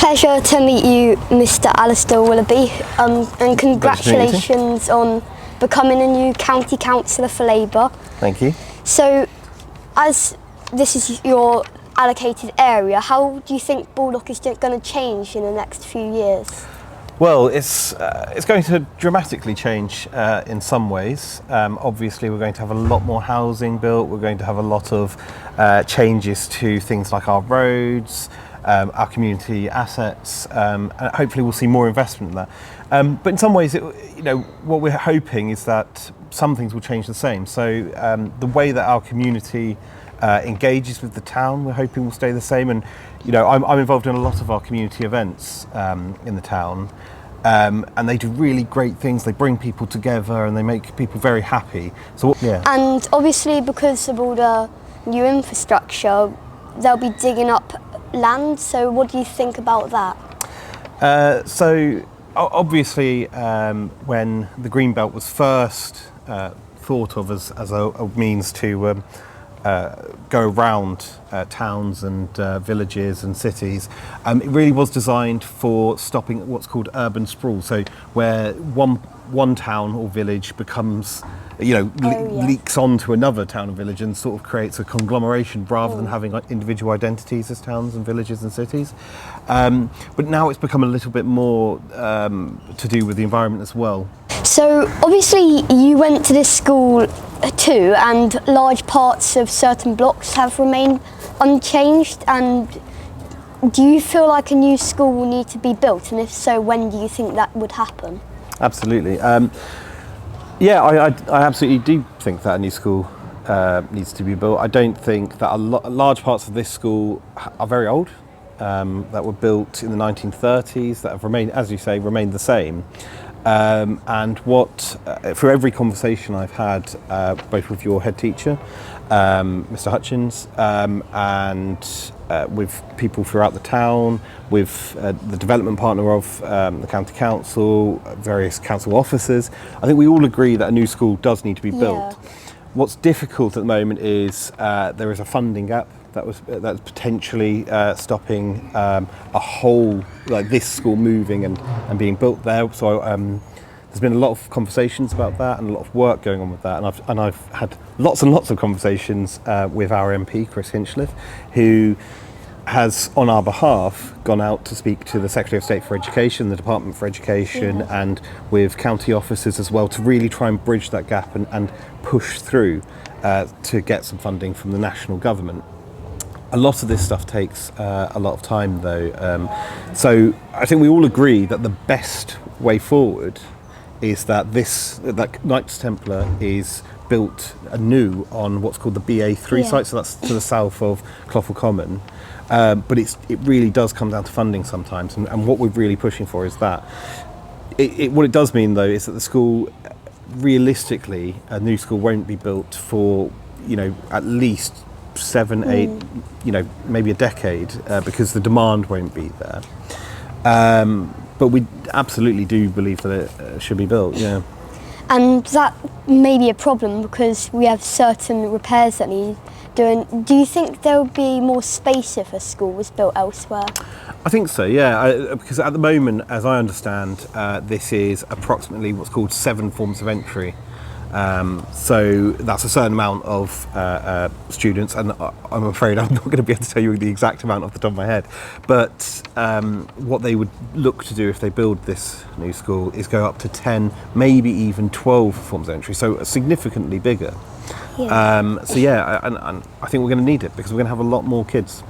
Pleasure to meet you, Mr. Alistair Willoughby, and congratulations on becoming a new county councillor for Labour. Thank you. So, as this is your allocated area, how do you think Baldock is going to change in the next few years? Well, it's going to dramatically change in some ways. Obviously, we're going to have a lot more housing built. We're going to have a lot of changes to things like our roads, our community assets, and hopefully we'll see more investment in that. But in some ways, what we're hoping is that some things will change the same. So the way that our community engages with the town, we're hoping will stay the same. And I'm involved in a lot of our community events in the town, and they do really great things. They bring people together and they make people very happy. So yeah. And obviously, because of all the new infrastructure, they'll be digging up land. So what do you think about that? So obviously, when the Greenbelt was first thought of as a means to go around towns and villages and cities, it really was designed for stopping what's called urban sprawl. So where one town or village becomes, leaks onto another town or village and sort of creates a conglomeration rather than having individual identities as towns and villages and cities. But now it's become a little bit more to do with the environment as well. So obviously you went to this school too, and large parts of certain blocks have remained unchanged. And do you feel like a new school will need to be built? And if so, when do you think that would happen? Absolutely. Yeah, I absolutely do think that a new school needs to be built. I don't think that large parts of this school are very old, that were built in the 1930s, that have remained, as you say, remained the same. And for every conversation I've had, both with your head teacher, Mr. Hutchins, and with people throughout the town, with the development partner of the county council, various council officers, I think we all agree that a new school does need to be built. What's difficult at the moment is there is a funding gap that's potentially stopping a whole, like this school moving and being built there. So there's been a lot of conversations about that and a lot of work going on with that. And I've had lots and lots of conversations with our MP, Chris Hinchliffe, who has, on our behalf, gone out to speak to the Secretary of State for Education, the Department for Education, and with county officers as well, to really try and bridge that gap and push through to get some funding from the national government. A lot of this stuff takes a lot of time, though. So I think we all agree that the best way forward is that Knights Templar is built anew on what's called the BA3 site, so that's to the south of Cllr Common. But it really does come down to funding sometimes, and what we're really pushing for is that. What it does mean, though, is that the school, realistically, a new school won't be built for, at least 7, 8, maybe a decade, because the demand won't be there. But we absolutely do believe that it should be built, yeah. And that may be a problem because we have certain repairs that need doing. Do you think there would be more space if a school was built elsewhere? I think so, yeah, because at the moment, as I understand, this is approximately what's called 7 forms of entry. So that's a certain amount of students, and I'm afraid I'm not going to be able to tell you the exact amount off the top of my head. But what they would look to do if they build this new school is go up to 10, maybe even 12 forms of entry, so significantly bigger. Yeah. So yeah, and I think we're going to need it because we're going to have a lot more kids.